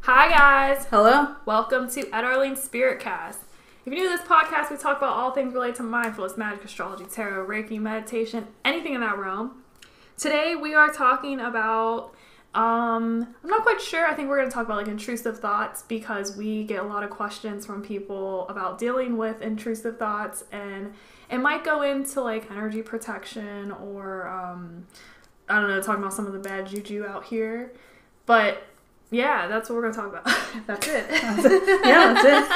Hi guys! Hello! Welcome to Arlene Spiritcast. If you're new to this podcast, we talk about all things related to mindfulness, magic, astrology, tarot, Reiki, meditation, anything in that realm. Today we are talking about, I'm not quite sure, I think we're going to talk about intrusive thoughts because we get a lot of questions from people about dealing with intrusive thoughts, and it might go into energy protection or, I don't know, talking about some of the bad juju out here, but yeah, that's what we're going to talk about. That's it. Yeah, that's it.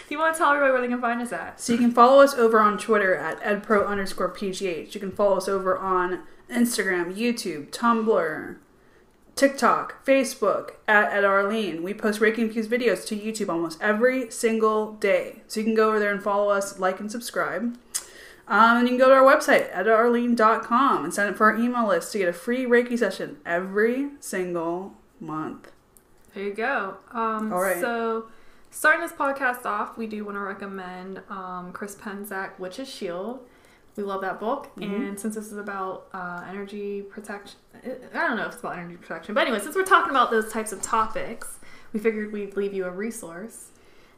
Do you want to tell everybody where they can find us at? So you can follow us over on Twitter at edpro_pgh. You can follow us over on Instagram, YouTube, Tumblr, TikTok, Facebook at Arlene. We post Reiki infused videos to YouTube almost every single day. So you can go over there and follow us, like and subscribe. And you can go to our website, ettarlene.com, and sign up for our email list to get a free Reiki session every single month. There you go. All right. So, starting this podcast off, we do want to recommend Chris Penczak's Witch's Shield. We love that book. Mm-hmm. And since this is about energy protection, I don't know if it's about energy protection, but anyway, since we're talking about those types of topics, we figured we'd leave you a resource.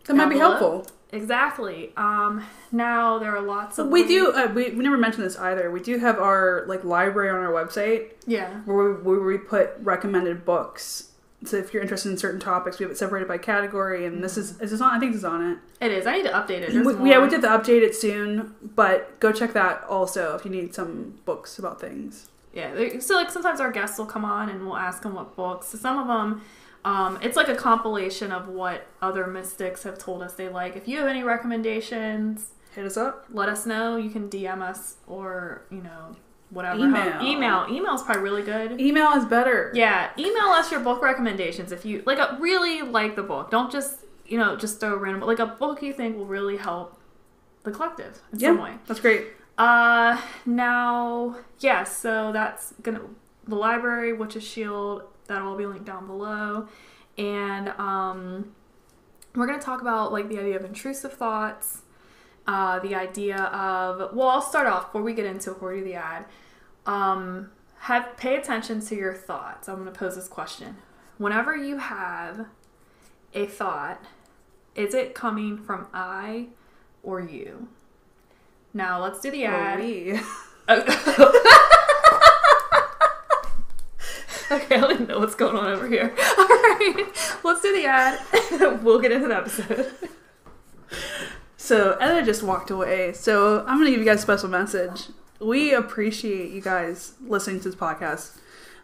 That might be helpful. Exactly. Now there are lots of we never mentioned this either. We do have our library on our website. Yeah. Where we put recommended books. So if you're interested in certain topics, we have it separated by category, and this is on. I think it's on it. It is. I need to update it. We did update it soon, but go check that also if you need some books about things. Yeah. So sometimes our guests will come on and we'll ask them what books. So some of them. It's like a compilation of what other mystics have told us they like. If you have any recommendations, hit us up. Let us know. You can DM us or, whatever. Email. Email is probably really good. Email is better. Yeah. Email us your book recommendations if you really like the book. Don't just, just throw a random, a book you think will really help the collective in some way. That's great. Now, yes, so that's the library, Witch's Shield. That'll all be linked down below. And we're going to talk about the idea of intrusive thoughts, the idea of, I'll start off before we do the ad. Pay attention to your thoughts. I'm going to pose this question. Whenever you have a thought, is it coming from I or you? Now let's do the ad. Or we. Okay, I don't even know what's going on over here. All right, let's do the ad. We'll get into the episode. So, Etta just walked away. So, I'm going to give you guys a special message. We appreciate you guys listening to this podcast.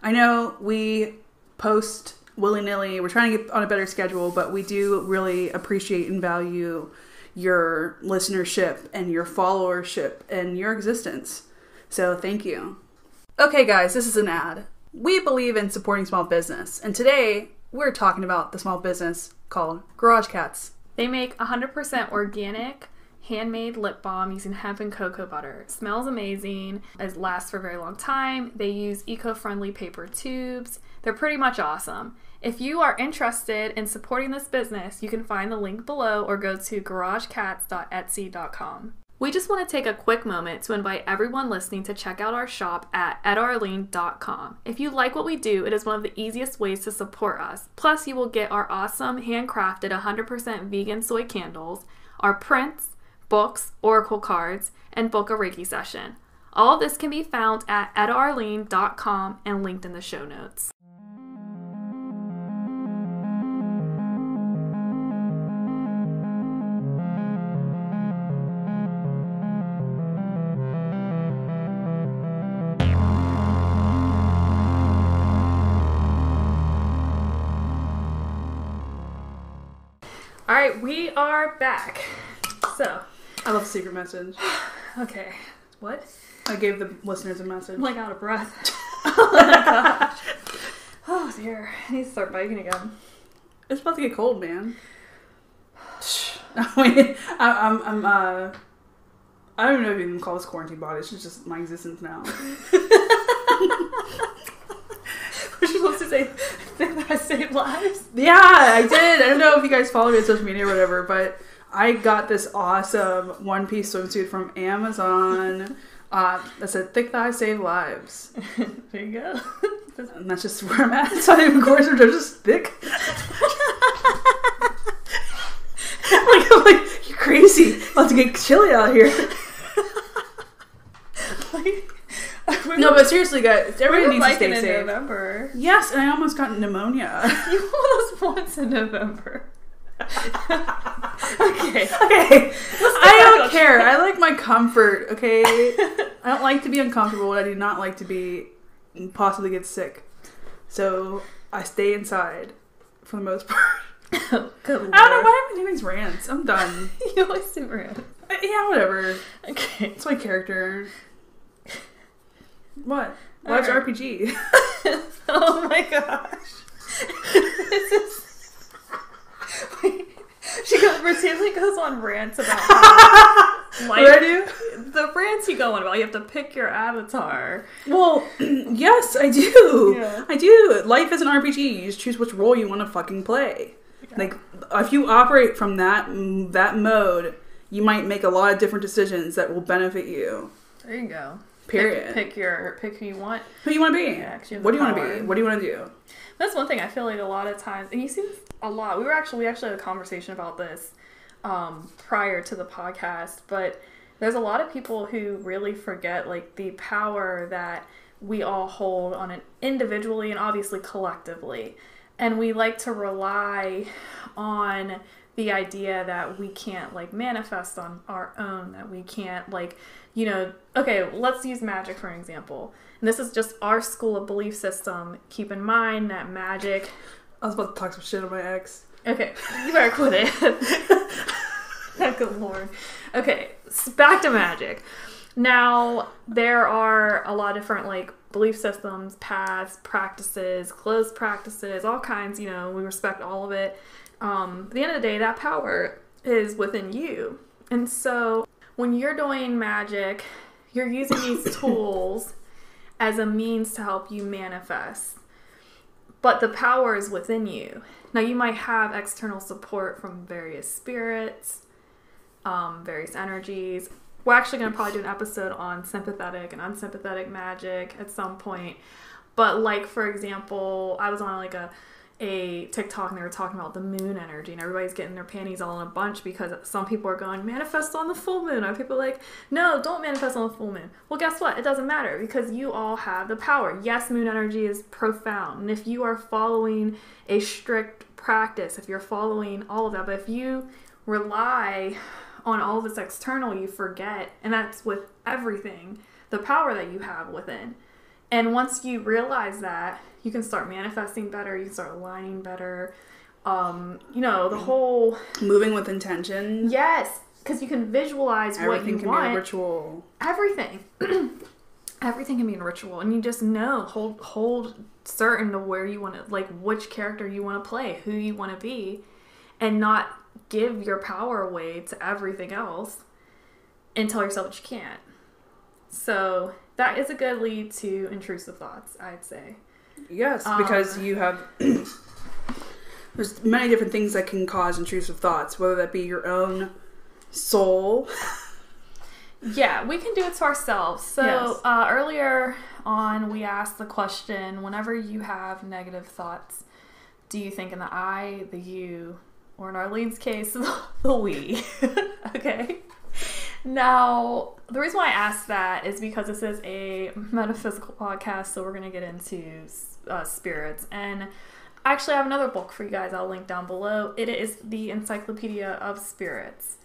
I know we post willy-nilly. We're trying to get on a better schedule, but we do really appreciate and value your listenership and your followership and your existence. So, thank you. Okay, guys, this is an ad. We believe in supporting small business, and today we're talking about the small business called Garage Cats. They make 100% organic, handmade lip balm using hemp and cocoa butter. It smells amazing. It lasts for a very long time. They use eco-friendly paper tubes. They're pretty much awesome. If you are interested in supporting this business, you can find the link below or go to garagecats.etsy.com. We just want to take a quick moment to invite everyone listening to check out our shop at ettarlene.com. If you like what we do, it is one of the easiest ways to support us. Plus, you will get our awesome handcrafted 100% vegan soy candles, our prints, books, oracle cards, and book a Reiki session. All of this can be found at ettarlene.com and linked in the show notes. All right, we are back. So, I love the secret message. Okay. What? I gave the listeners a message. I'm out of breath. Oh my gosh. Oh dear. I need to start biking again. It's about to get cold, man. I mean, I don't even know if you can call this quarantine body. It's just my existence now. We're supposed to say that I saved lives? Yeah, I did. I don't know if you guys follow me on social media or whatever, but I got this awesome one-piece swimsuit from Amazon that said, "Thick thighs save lives." There you go. And that's just where I'm at. It's not even coarse, they're just thick. I'm like, you're crazy. About to get chilly out here. No, but seriously, guys, everybody needs to stay safe. In November. Yes, and I almost got pneumia. You almost once in November. Okay. I don't care. I like my comfort, okay? I don't like to be uncomfortable, and I do not like to be possibly get sick. So I stay inside for the most part. Good Lord. I don't know why I'm doing these rants. I'm done. You always do rants. Yeah, whatever. Okay. It's my character. What? Watch right. RPG. Oh my gosh. This is... Wait. She routinely goes on rants about how What I do? The rants you go on about, you have to pick your avatar. Well, yes, I do. Yeah. I do. Life is an RPG. You just choose which role you want to fucking play. Yeah. Like, if you operate from that mode, you might make a lot of different decisions that will benefit you. There you go. Period. Pick who you want. Who you want to be. Yeah, what do you want to be? What do you want to do? That's one thing I feel like a lot of times, and you see this a lot. We actually had a conversation about this prior to the podcast, but there's a lot of people who really forget like the power that we all hold on an individually and obviously collectively. And we like to rely on the idea that we can't like manifest on our own, that we can't like, you know, okay, let's use magic for an example. And this is just our school of belief system. Keep in mind that magic... I was about to talk some shit on my ex. Okay, you better quit it. Good Lord. Okay, back to magic. Now, there are a lot of different like belief systems, paths, practices, closed practices, all kinds, you know, we respect all of it. At the end of the day, that power is within you. And so when you're doing magic, you're using these tools as a means to help you manifest. But the power is within you. Now, you might have external support from various spirits, various energies. We're actually going to probably do an episode on sympathetic and unsympathetic magic at some point. But like, for example, I was on like a TikTok and they were talking about the moon energy and everybody's getting their panties all in a bunch because some people are going, manifest on the full moon. Other people are like, no, don't manifest on the full moon. Well, guess what? It doesn't matter because you all have the power. Yes, moon energy is profound. And if you are following a strict practice, if you're following all of that, but if you rely on all of this external, you forget, and that's with everything, the power that you have within. And once you realize that, you can start manifesting better, you can start aligning better, you know, the whole... Moving with intention. Yes, because you can visualize everything what you want. Everything can be a ritual. Everything. Everything can be a ritual, and you just know, hold certain to where you want to, like, which character you want to play, who you want to be, and not give your power away to everything else and tell yourself that you can't. So that is a good lead to intrusive thoughts, I'd say. Yes, because you have... There's many different things that can cause intrusive thoughts, whether that be your own soul. Yeah, we can do it to ourselves. So yes. Earlier on, we asked the question, whenever you have negative thoughts, do you think in the I, the you, or in Arlene's case, the we? Okay. Now, the reason why I asked that is because this is a metaphysical podcast, so we're going to get into spirits. And actually, I have another book for you guys I'll link down below. It is the Encyclopedia of Spirits.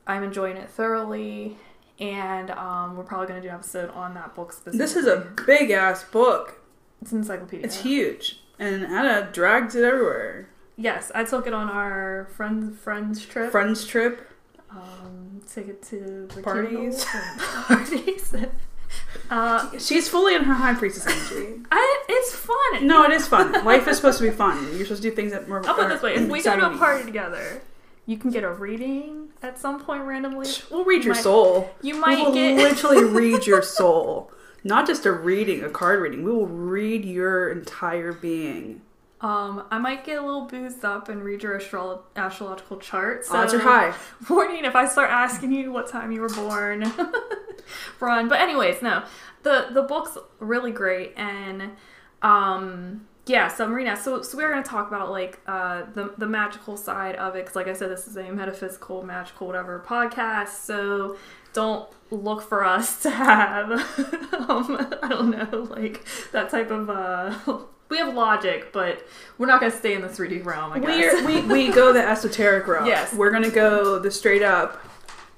I'm enjoying it thoroughly, and we're probably going to do an episode on that book specifically. This is a big-ass book. It's an encyclopedia. It's huge, and Etta drags it everywhere. Yes, I took it on our friends trip. Friends trip. Take it to the parties. She's fully in her high priestess energy. It's fun. No, it is fun. Life is supposed to be fun. You're supposed to do things that more. I'll put it this way: if we go to a party together, you can get a reading at some point randomly. We'll read your soul. You might literally read your soul. Not just a reading, a card reading. We will read your entire being. I might get a little boozed up and read your astrological chart. So, odds are high. Warning, if I start asking you what time you were born, run. But anyways, no. The book's really great, and Yeah, so Marina, so we're going to talk about like the magical side of it, because like I said, this is a metaphysical, magical, whatever podcast, so don't look for us to have I don't know, like that type of we have logic, but we're not going to stay in the 3D realm, I guess. We go the esoteric route. Yes. We're going to go the straight up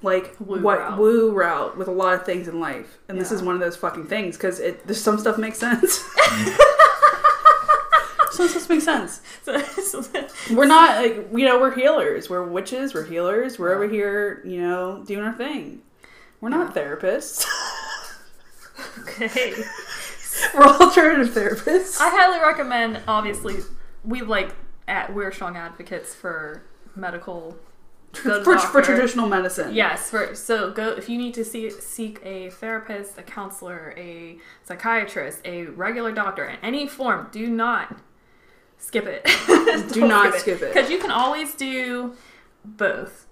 like woo route with a lot of things in life, and this is one of those fucking things, because there's some stuff makes sense. Some stuff makes sense. We're not like, we're healers, we're witches, we're healers, we're over here, doing our thing. We're not therapists. Okay. We're alternative therapists. I highly recommend, obviously, we're strong advocates for medical, for traditional medicine. Yes, so go if you need to seek a therapist, a counselor, a psychiatrist, a regular doctor in any form, do not skip it. Do not skip it. Because you can always do both.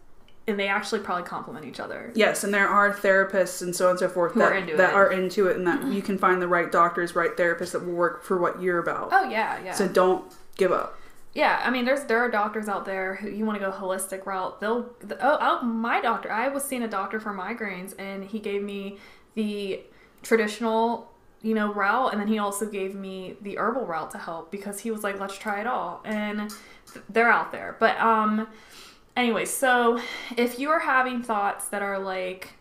And they actually probably complement each other. Yes, and there are therapists and so on and so forth that are into it, and that you can find the right doctors, right therapists that will work for what you're about. Oh, yeah. So don't give up. Yeah, I mean, there are doctors out there who you want to go holistic route. My doctor, I was seeing a doctor for migraines, and he gave me the traditional route, and then he also gave me the herbal route to help, because he was like, let's try it all, and they're out there. But anyway, so if you are having thoughts that are like,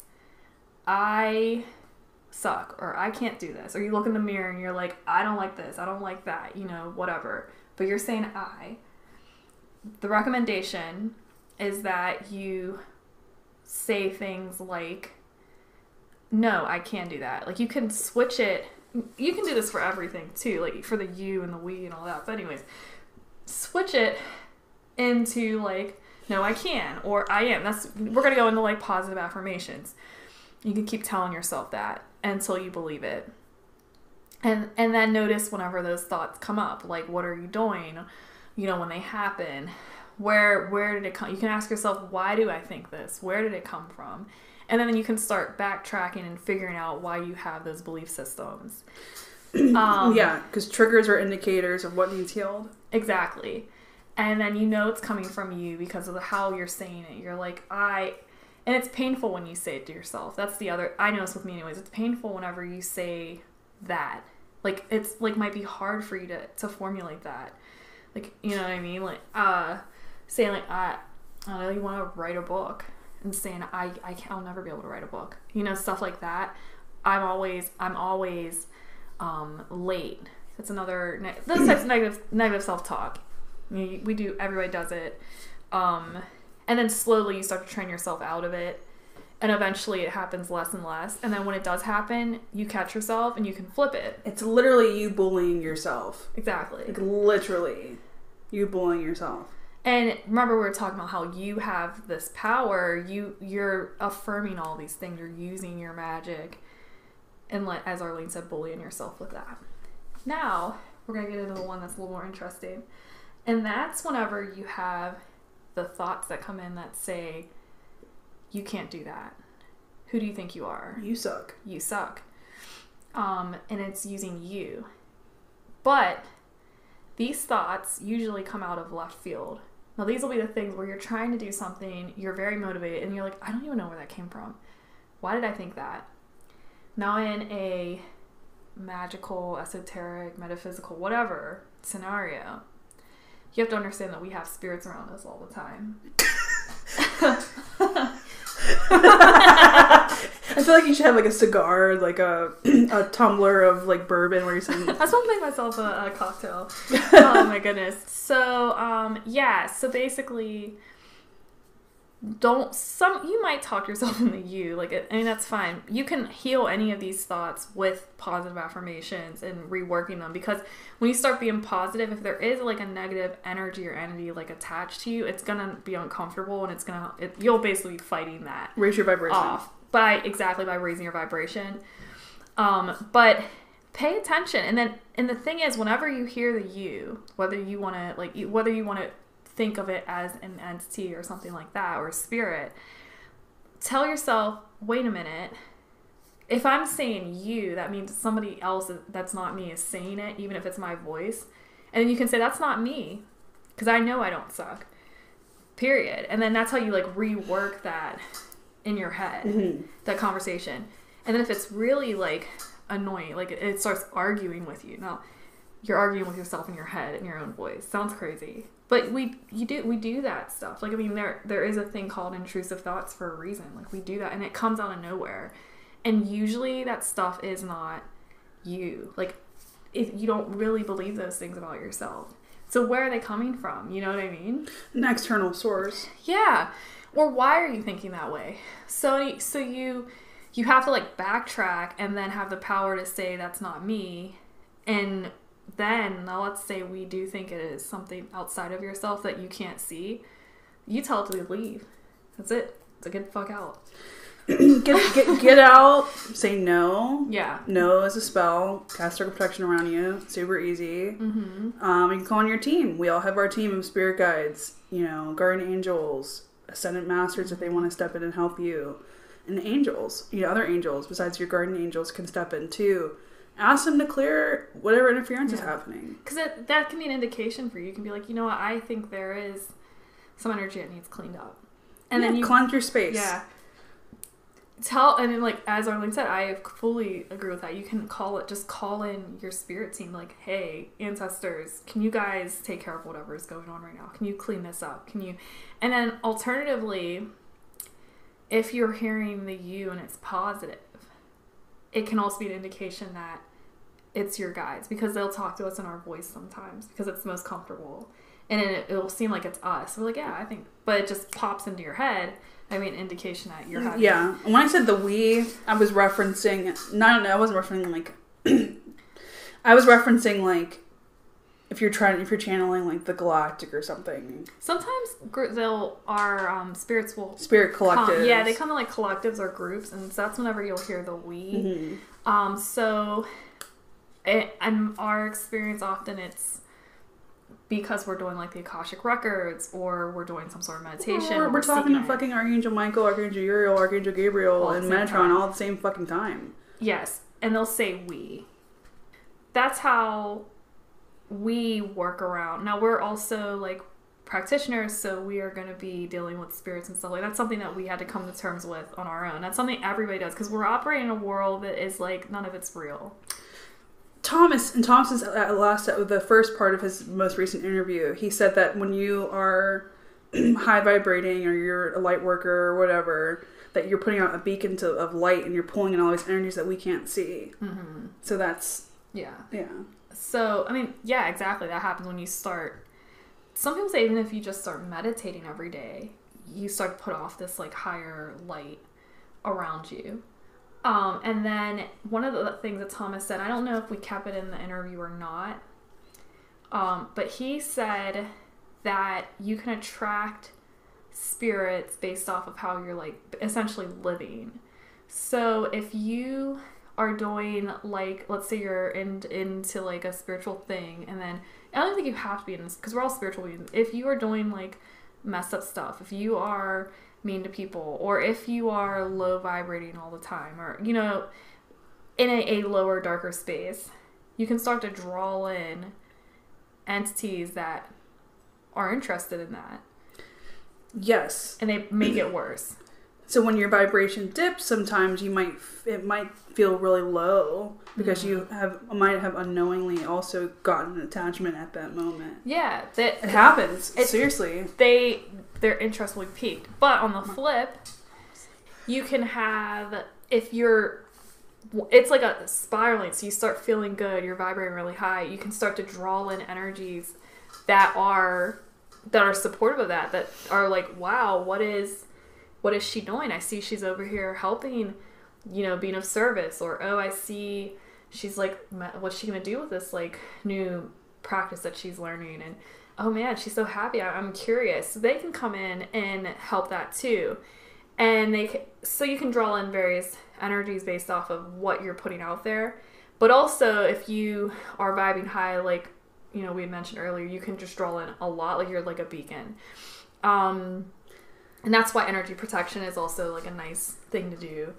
I suck, or I can't do this, or you look in the mirror and you're like, I don't like this, I don't like that, whatever, but you're saying the recommendation is that you say things like, no, I can't do that. Like, you can switch it. You can do this for everything too, like for the you and the we and all that. But anyways, switch it into like, no, I can, or I am. We're going to go into like positive affirmations. You can keep telling yourself that until you believe it. And then notice whenever those thoughts come up, like, what are you doing? When they happen, where did it come? You can ask yourself, why do I think this? Where did it come from? And then you can start backtracking and figuring out why you have those belief systems. Yeah, because triggers are indicators of what needs healed. Exactly. And then it's coming from you because of how you're saying it. You're like, and it's painful when you say it to yourself. That's the other, I know this with me anyways. It's painful whenever you say that. Like, it's like might be hard for you to formulate that. Like, you know what I mean? Like, saying like, I don't know, you want to write a book and saying, I'll never be able to write a book. Stuff like that. I'm always late. That's another, those types of negative self-talk. Everybody does it. And then slowly you start to train yourself out of it. And eventually it happens less and less. And then when it does happen, you catch yourself and you can flip it. It's literally you bullying yourself. Exactly. Like, literally you bullying yourself. And remember, we were talking about how you have this power. You're affirming all these things. You're using your magic. And as Arlene said, bullying yourself with that. Now, we're going to get into the one that's a little more interesting. And that's whenever you have the thoughts that come in that say, you can't do that. Who do you think you are? You suck. You suck. And it's using you. But these thoughts usually come out of left field. Now, these will be the things where you're trying to do something, you're very motivated, and you're like, I don't even know where that came from. Why did I think that? Now, in a magical, esoteric, metaphysical, whatever scenario, you have to understand that we have spirits around us all the time. I feel like you should have like a cigar, like a tumbler of like bourbon where you're saying. I just want to make myself a cocktail. Oh my goodness. So so basically, you might talk yourself into you. Like, I mean, that's fine. You can heal any of these thoughts with positive affirmations and reworking them, because when you start being positive, if there is like a negative energy or entity like attached to you, it's gonna be uncomfortable, and you'll basically be fighting that. Raise your vibration off by raising your vibration. But pay attention, and the thing is, whenever you hear the you, whether you want to think of it as an entity or something like that, or a spirit, tell yourself, wait a minute, if I'm saying you, that means somebody else that's not me is saying it, even if it's my voice. And then you can say, that's not me, because I know I don't suck. Period. And then that's how you like rework that in your head, that conversation. And then if it's really like annoying, like it starts arguing with you. Now, you're arguing with yourself in your head in your own voice. Sounds crazy. But we do that stuff. Like, I mean, there is a thing called intrusive thoughts for a reason. Like, we do that, and it comes out of nowhere. And usually that stuff is not you. Like, if you don't really believe those things about yourself. So where are they coming from? You know what I mean? An external source. Yeah. Or why are you thinking that way? So you have to like backtrack and then have the power to say that's not me. And then, now let's say we do think it is something outside of yourself that you can't see. You tell it to leave. That's it. To get the fuck out. Get out. Say no. Yeah. No is a spell. Cast circle protection around you. Super easy. You can call on your team. We all have our team of spirit guides. You know, guardian angels, ascendant masters if they want to step in and help you, and angels. You know, other angels besides your guardian angels can step in too. Ask them to clear whatever interference is happening. Because that can be an indication for you. You can be like, you know what, I think there is some energy that needs cleaned up. And then you cleanse your space. Yeah. And then, like, as Arlene said, I fully agree with that. You can just call in your spirit team, like, hey, ancestors, can you guys take care of whatever is going on right now? Can you clean this up? And then alternatively, if you're hearing the you and it's positive, it can also be an indication that it's your guides, because they'll talk to us in our voice sometimes because it's the most comfortable. And it'll seem like it's us. We're like, yeah, I think, but it just pops into your head. I mean, indication that you're having. Yeah. When I said the we, I was referencing, I wasn't referencing like, I was referencing like, if you're channeling like the galactic or something. Sometimes spirits will spirit collectives. Yeah, they come in like collectives or groups, and so that's whenever you'll hear the we. So, in our experience, often it's because we're doing like the Akashic records, or we're doing some sort of meditation. We're talking to fucking Archangel Michael, Archangel Uriel, Archangel Gabriel, and Metatron all at the same fucking time. Yes, and they'll say we. That's how we work around. Now, we're also like practitioners, so we are going to be dealing with spirits and stuff like that. That's something that we had to come to terms with on our own. That's something everybody does, because we're operating in a world that is like, none of it's real. Thomas's the first part of his most recent interview, he said that when you are high vibrating, or you're a light worker or whatever, that you're putting out a beacon of light, and you're pulling in all these energies that we can't see. So that's yeah. So, I mean, yeah, exactly. That happens when you start. Some people say even if you just start meditating every day, you start to put off this like higher light around you. And then one of the things that Thomas said, I don't know if we kept it in the interview or not, but he said that you can attract spirits based off of how you're like essentially living. So if you are doing like, let's say you're into like a spiritual thing, and then I don't think you have to be in this, because we're all spiritual beings. If you are doing like messed up stuff, if you are mean to people, or if you are low vibrating all the time, or you know, in a lower, darker space, you can start to draw in entities that are interested in that. Yes. And they make it worse. So when your vibration dips, sometimes it might feel really low, because you might have unknowingly also gotten an attachment at that moment. Yeah, it happens. Seriously, their interest will be peaked. But on the flip, you can have, it's like a spiraling. So you start feeling good, you're vibrating really high. You can start to draw in energies that are supportive of that are like, wow, what is she doing? I see she's over here helping, you know, being of service. Or, oh, I see she's like, what's she going to do with this like new practice that she's learning? And, oh man, she's so happy. I'm curious. So they can come in and help that too. And so you can draw in various energies based off of what you're putting out there. But also, if you are vibing high, like, you know, we had mentioned earlier, you can just draw in a lot, like you're like a beacon. And that's why energy protection is also like a nice thing to do.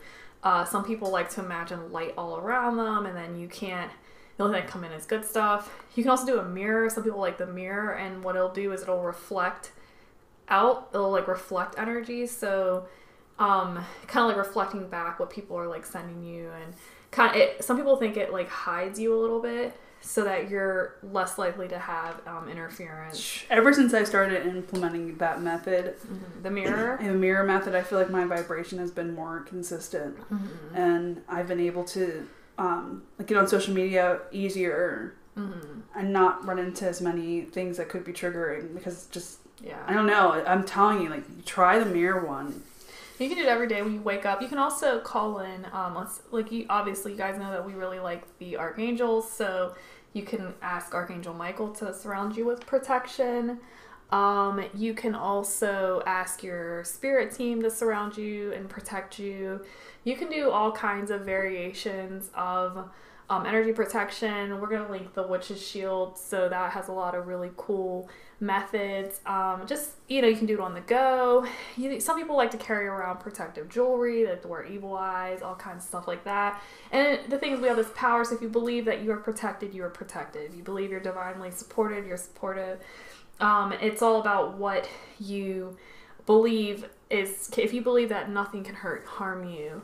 Some people like to imagine light all around them, and then the only thing that come in is good stuff. You can also do a mirror. Some people like the mirror, and what it'll do is it'll reflect out. It'll like reflect energy. So kind of like reflecting back what people are like sending you, and some people think it like hides you a little bit so that you're less likely to have interference. Ever since I started implementing that method, the mirror method, I feel like my vibration has been more consistent, and I've been able to like get on social media easier and not run into as many things that could be triggering, because just I don't know. I'm telling you, like, try the mirror one. You can do it every day when you wake up. You can also call in, obviously you guys know that we really like the archangels, so you can ask Archangel Michael to surround you with protection. You can also ask your spirit team to surround you and protect you. You can do all kinds of variations of energy protection. We're going to link the Witch's Shield, so that has a lot of really cool methods. You can do it on the go. Some people like to carry around protective jewelry, they like to wear evil eyes, all kinds of stuff like that. And the thing is, we have this power, so if you believe that you are protected, you are protected. If you believe you're divinely supported, you're supported. It's all about what you believe is. If you believe that nothing can harm you,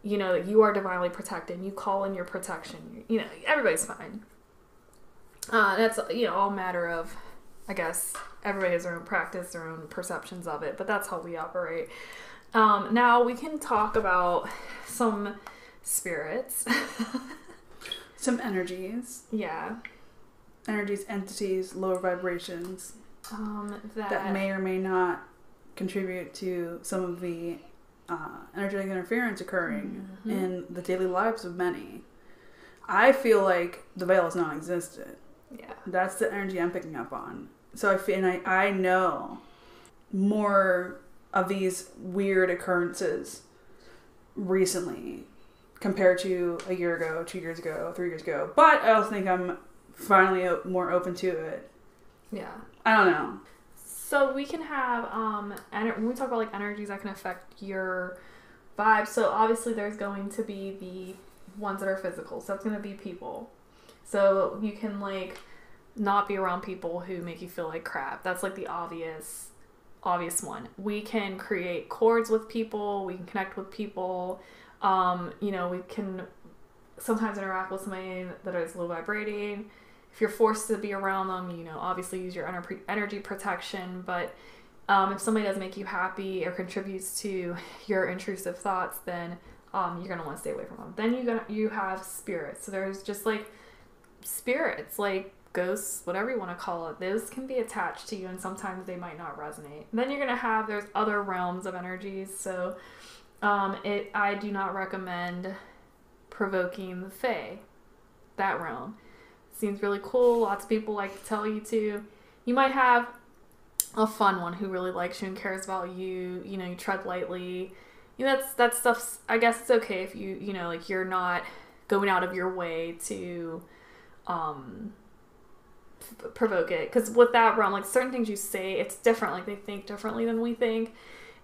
that you are divinely protected, and you call in your protection, everybody's fine. That's, all matter of, I guess, everybody has their own practice, their own perceptions of it, but that's how we operate. Now we can talk about some spirits. Some energies. Yeah. Energies, entities, lower vibrations that may or may not contribute to some of the energetic interference occurring in the daily lives of many. I feel like the veil is non-existent. Yeah. That's the energy I'm picking up on. So I know more of these weird occurrences recently compared to a year ago, 2 years ago, 3 years ago. But I also think I'm finally more open to it. Yeah. I don't know. So we can have, when we talk about like energies that can affect your vibe, so obviously there's going to be the ones that are physical. So it's going to be people. So you can like not be around people who make you feel like crap. That's like the obvious one. We can create cords with people. We can connect with people. We can sometimes interact with somebody that is low vibrating. If you're forced to be around them, obviously use your energy protection. But if somebody doesn't make you happy or contributes to your intrusive thoughts, then you're going to want to stay away from them. Then you have spirits. So there's just like spirits, like ghosts, whatever you want to call it. Those can be attached to you, and sometimes they might not resonate. Then you're going to there's other realms of energies. So I do not recommend provoking the Fae, that realm. Seems really cool. Lots of people like to tell you to. You might have a fun one who really likes you and cares about you. You tread lightly. That stuff's, I guess it's okay if like you're not going out of your way to provoke it. Because with that realm, like certain things you say, it's different. Like they think differently than we think.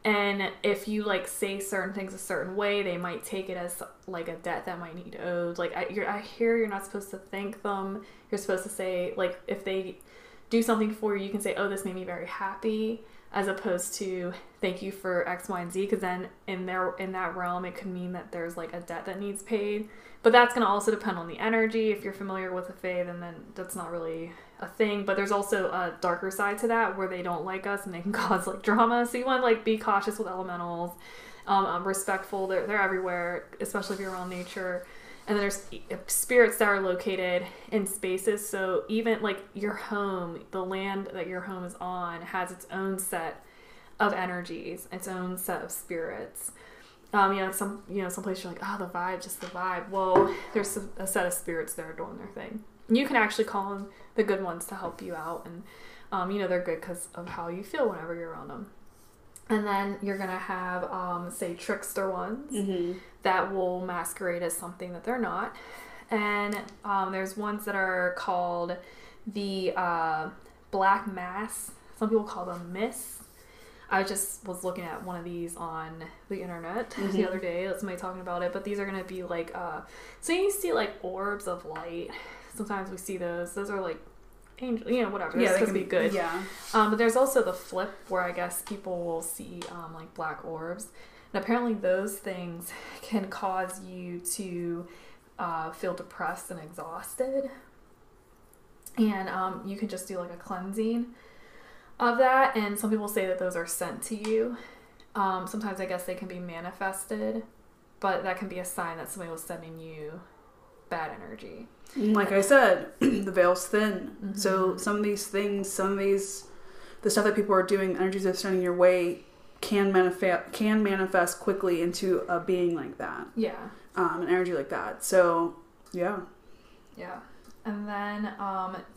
And if you like say certain things a certain way, they might take it as like a debt that might need owed. Like I hear you're not supposed to thank them. You're supposed to say, like, if they do something for you, you can say, oh, this made me very happy, as opposed to thank you for X, Y, and Z. Because then in that realm, it could mean that there's like a debt that needs paid. But that's going to also depend on the energy. If you're familiar with the Fae, then that's not really a thing. But there's also a darker side to that where they don't like us and they can cause like drama. So you want to like be cautious with elementals, respectful. They're everywhere, especially if you're around nature. And then there's spirits that are located in spaces. So even like your home, the land that your home is on has its own set of energies, its own set of spirits. Some place you're like, oh, the vibe, just the vibe. Well, there's a set of spirits that are doing their thing. And you can actually call them the good ones to help you out. And, they're good because of how you feel whenever you're around them. And then you're going to have, say, trickster ones that will masquerade as something that they're not. And there's ones that are called the black mass. Some people call them mists. I just was looking at one of these on the internet the other day. Somebody talking about it, but these are going to be like, so you see like orbs of light. Sometimes we see those. Those are like angel, whatever. Yeah, they can be good. Yeah. But there's also the flip where I guess people will see like black orbs, and apparently those things can cause you to feel depressed and exhausted, and you can just do like a cleansing of that. And some people say that those are sent to you. Sometimes I guess they can be manifested, but that can be a sign that somebody was sending you bad energy. Like I said, the veil's thin. So some of these things, the stuff that people are doing, energies that are sending your way, can manifest quickly into a being like that. Yeah. An energy like that. So, yeah. Yeah. And then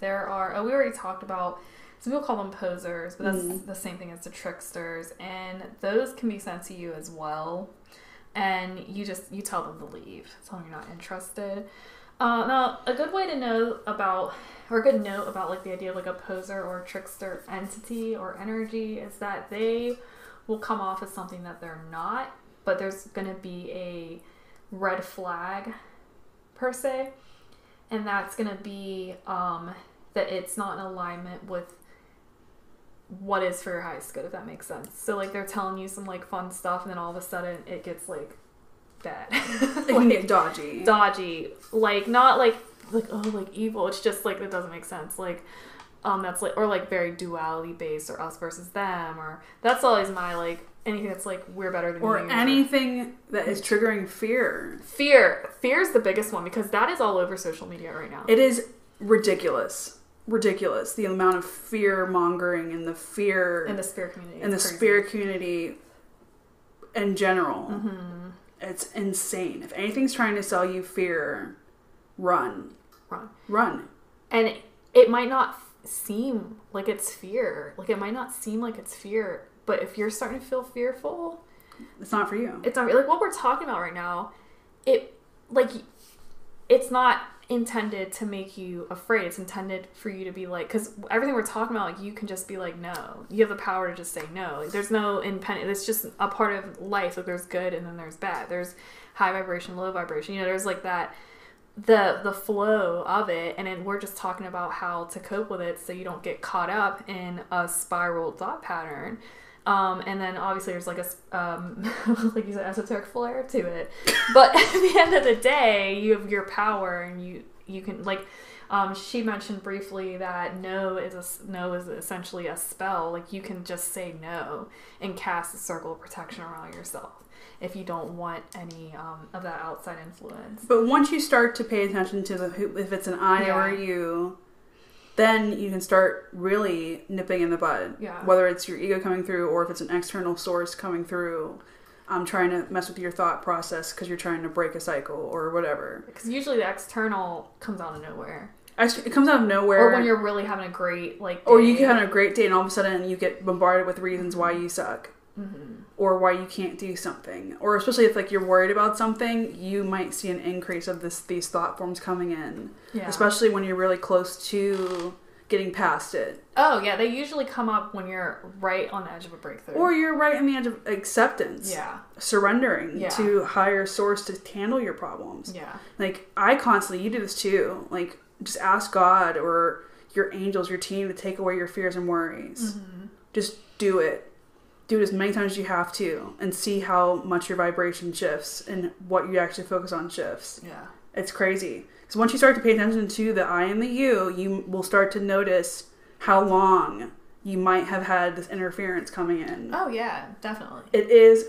there are, we already talked about, some people call them posers, but that's the same thing as the tricksters. And those can be sent to you as well. And you tell them to leave. Tell them you're not interested. Now, a good way to know about, or a good note about like the idea of like a poser or a trickster entity or energy is that they will come off as something that they're not, but there's going to be a red flag per se, and that's going to be that it's not in alignment with what is for your highest good, if that makes sense. So like they're telling you some like fun stuff, and then all of a sudden it gets like bad. It can get dodgy, like not like oh like evil. It's just like it doesn't make sense. Like that's like, or like very duality based, or us versus them, or that's always my like anything that's like we're better than or you, anything that is triggering fear. Fear is the biggest one, because that is all over social media right now. It is ridiculous the amount of fear mongering and the fear in the spirit community, spirit community in general. It's insane. If anything's trying to sell you fear, run. And it might not seem like it's fear. Like it might not seem like it's fear, but if you're starting to feel fearful, it's not for you. It's not like what we're talking about right now. It's not intended to make you afraid. It's intended for you to be like, because everything we're talking about, like you can just be like, no. You have the power to just say no. Like, there's no independent. It's just a part of life. Like there's good and then there's bad. There's high vibration, low vibration. There's like that, the flow of it, and then we're just talking about how to cope with it so you don't get caught up in a spiral thought pattern. And then obviously there's like a like you said, esoteric flair to it, but at the end of the day you have your power, and you can like she mentioned briefly that no is essentially a spell. Like you can just say no and cast a circle of protection around yourself if you don't want any of that outside influence. But once you start to pay attention to if it's an I or a you, then you can start really nipping in the bud. Yeah. Whether it's your ego coming through, or if it's an external source coming through, trying to mess with your thought process because you're trying to break a cycle or whatever. Because usually the external comes out of nowhere. It comes out of nowhere. Or when you're really having a great day. Or you can have a great day and all of a sudden you get bombarded with reasons why you suck. Or why you can't do something. Or especially if like you're worried about something, you might see an increase of these thought forms coming in. Yeah. Especially when you're really close to getting past it. Oh yeah, they usually come up when you're right on the edge of a breakthrough. Or you're right on the edge of acceptance. Yeah. Surrendering to higher source to handle your problems. Yeah. Like you do this too. Like just ask God or your angels, your team to take away your fears and worries. Just do it. Do it as many times as you have to, and see how much your vibration shifts and what you actually focus on shifts. Yeah. It's crazy. Because once you start to pay attention to the I and the you will start to notice how long you might have had this interference coming in. Oh, yeah, definitely. It is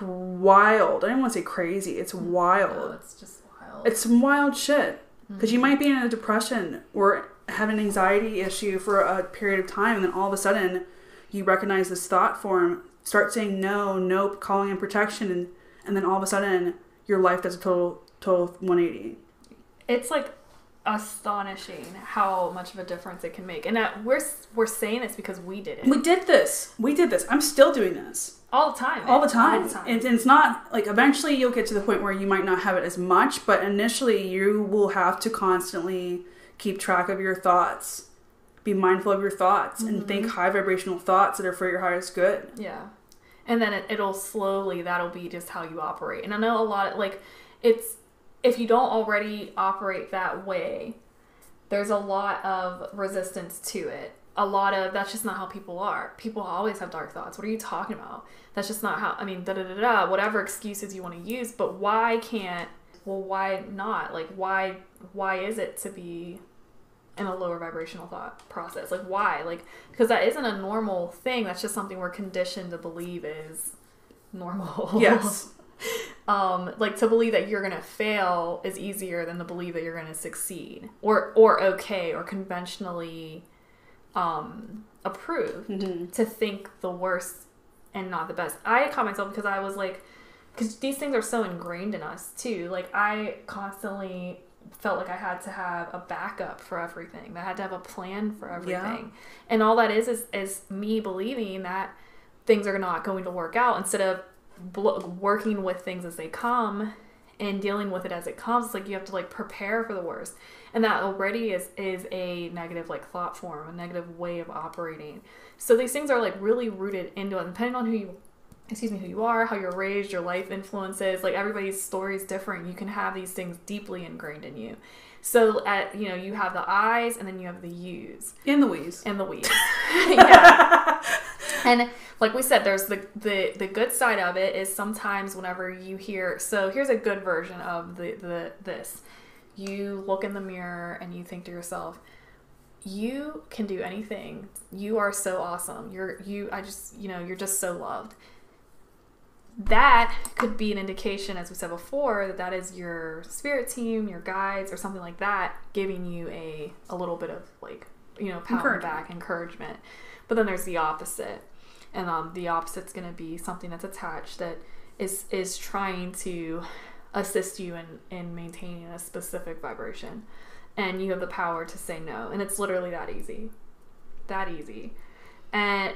wild. I don't want to say crazy. It's wild. No, it's just wild. It's some wild shit. Because you might be in a depression or have an anxiety issue for a period of time, and then all of a sudden you recognize this thought form, start saying no, nope, calling in protection, and then all of a sudden your life does a total 180. It's like astonishing how much of a difference it can make. And we're saying this because we did it. We did this. I'm still doing this. All the time. All the time. And it's not like eventually you'll get to the point where you might not have it as much, but initially you will have to constantly keep track of your thoughts be mindful of your thoughts and think high vibrational thoughts that are for your highest good. Yeah. And then it'll slowly, that'll be just how you operate. And I know a lot, like, if you don't already operate that way, there's a lot of resistance to it. A lot of, that's just not how people are. People always have dark thoughts. What are you talking about? That's just not how, I mean, whatever excuses you want to use, but why not? Like, why is it to be in a lower vibrational thought process? Like, why? Like, because that isn't a normal thing. That's just something we're conditioned to believe is normal. Yes. Like, to believe that you're going to fail is easier than to believe that you're going to succeed or okay or conventionally approved to think the worst and not the best. I caught myself because I was like, because these things are so ingrained in us too. Like, I constantly felt like I had to have a backup for everything. I had to have a plan for everything. Yeah. And all that is me believing that things are not going to work out instead of working with things as they come and dealing with it as it comes. It's like you have to like prepare for the worst. And that already is a negative like thought form, a negative way of operating. So these things are like really rooted into it, depending on who you are, how you're raised, your life influences. Like, everybody's story is different. You can have these things deeply ingrained in you. So you have the I's and then you have the U's. And the we's. Yeah. And like we said, there's the good side of it is sometimes whenever you hear, so here's a good version of this. You look in the mirror and you think to yourself, you can do anything. You are so awesome. You're just so loved. That could be an indication, as we said before, that is your spirit team, your guides, or something like that, giving you a little bit of like, pat on the back, encouragement. But then there's the opposite, and the opposite's going to be something that's attached that is trying to assist you in maintaining a specific vibration, and you have the power to say no, and it's literally that easy. And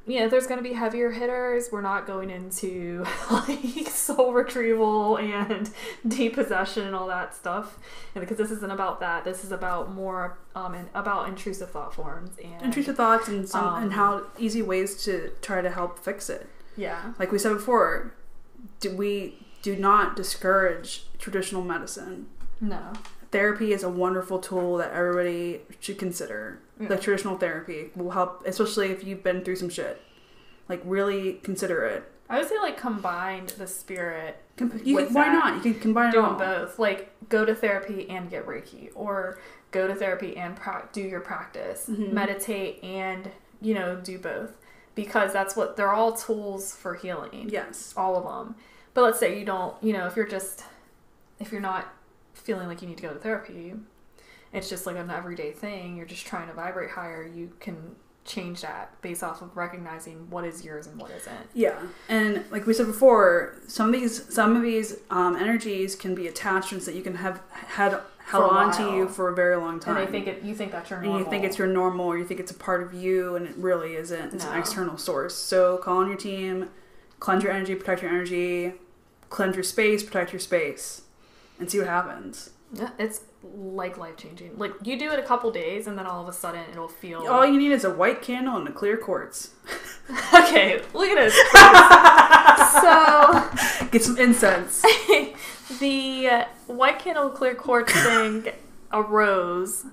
there's going to be heavier hitters. We're not going into like soul retrieval and depossession and all that stuff, and because this isn't about that. This is about more about intrusive thought forms and intrusive thoughts and and how easy ways to try to help fix it. Yeah, like we said before, we do not discourage traditional medicine. No. Therapy is a wonderful tool that everybody should consider. Yeah. Like, traditional therapy will help, especially if you've been through some shit. Like, really consider it. I would say, like, combine the spirit. Why not? You can combine it all. Doing both. Like, go to therapy and get Reiki. Or go to therapy and do your practice. Mm-hmm. Meditate and, do both. Because they're all tools for healing. Yes. All of them. But let's say you don't, if you're not feeling like you need to go to therapy, it's just like an everyday thing, you're just trying to vibrate higher, you can change that based off of recognizing what is yours and what isn't. Yeah. And like we said before, some of these energies can be attachments that you can have held on to you for a very long time. And you think that's your normal. And you think it's your normal, or you think it's a part of you, and it really isn't. It's an external source. So call on your team, cleanse your energy, protect your energy, cleanse your space, protect your space, and see what happens. Yeah, it's like life-changing. Like, you do it a couple days, and then all of a sudden it'll feel... All you need is a white candle and a clear quartz. Okay, look at this. So... Get some incense. The white candle, clear quartz thing arose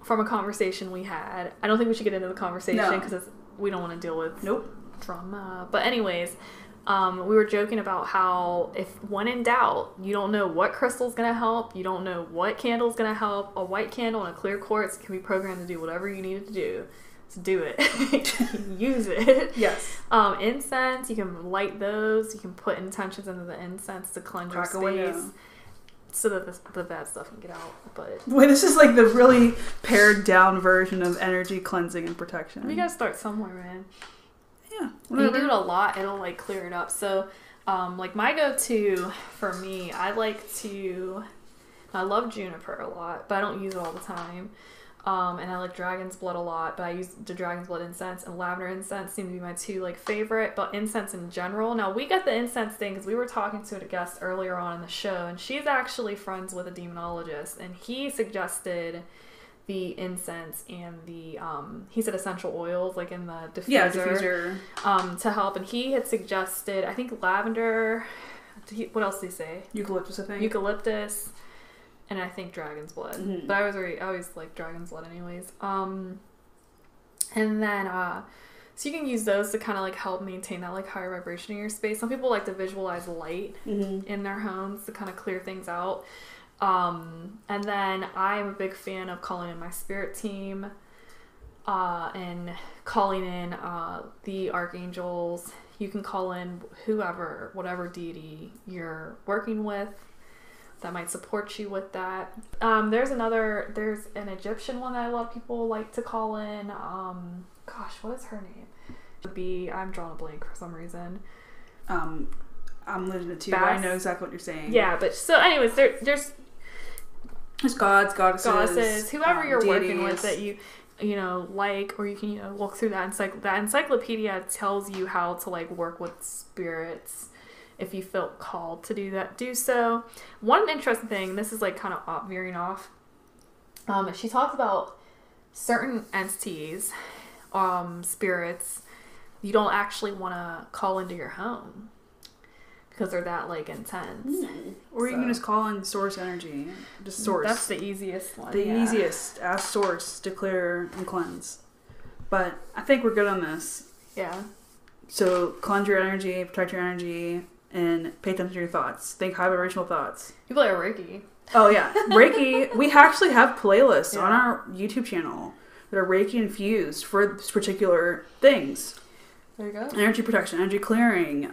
from a conversation we had. I don't think we should get into the conversation, because we don't want to deal with trauma. But anyways... we were joking about how when in doubt, you don't know what crystal's going to help, you don't know what candle's going to help. A white candle and a clear quartz can be programmed to do whatever you need it to do. So do it. Use it. Yes. Incense, you can light those. You can put intentions into the incense to cleanse your space so that the bad stuff can get out. But wait, this is like the really pared down version of energy cleansing and protection. We gotta start somewhere, man. Yeah, when you do it a lot, it'll like clear it up. So, like my go-to for me, I love juniper a lot, but I don't use it all the time. And I like dragon's blood a lot, but I use the dragon's blood incense and lavender incense seem to be my two like favorite, but incense in general. Now we got the incense thing because we were talking to a guest earlier on in the show, and she's actually friends with a demonologist, and he suggested the incense and the he said essential oils like in the diffuser, to help. And he had suggested, I think, lavender. What else did he say? Eucalyptus, I think. Eucalyptus, and I think dragon's blood. Mm-hmm. But I always like dragon's blood anyways. And then so you can use those to kind of like help maintain that like higher vibration in your space. Some people like to visualize light in their homes to kind of clear things out. And then I'm a big fan of calling in my spirit team, and calling in the archangels. You can call in whoever, whatever deity you're working with that might support you with that. There's an Egyptian one that a lot of people like to call in. Gosh, what is her name? I'm drawing a blank for some reason. I'm losing it too, but I know exactly what you're saying. Yeah, but so anyways, there's gods, goddesses, whoever you're deities. working with that you like, or you can look through that encyclopedia tells you how to like work with spirits. If you feel called to do so. One interesting thing, this is like kind of veering off. She talks about certain entities, spirits, you don't actually want to call into your home because they're that like intense. Or you can just call in source energy. Just source. That's the easiest one. Easiest. Ask source to clear and cleanse. But I think we're good on this. Yeah. So cleanse your energy, protect your energy, and pay attention to your thoughts. Think high vibrational thoughts. You play Reiki. Oh yeah, Reiki. We actually have playlists on our YouTube channel that are Reiki infused for particular things. There you go. Energy protection, energy clearing,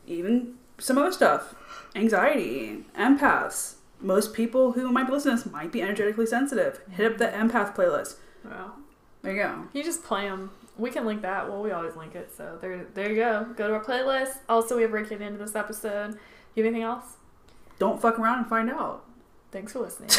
even some other stuff. Anxiety, empaths. Most people who might be listening to this might be energetically sensitive. Hit up the empath playlist. Wow. There you go. You just play them. We can link that. Well, we always link it. So there you go. Go to our playlist. Also, we have Reiki at the end of this episode. You have anything else? Don't fuck around and find out. Thanks for listening.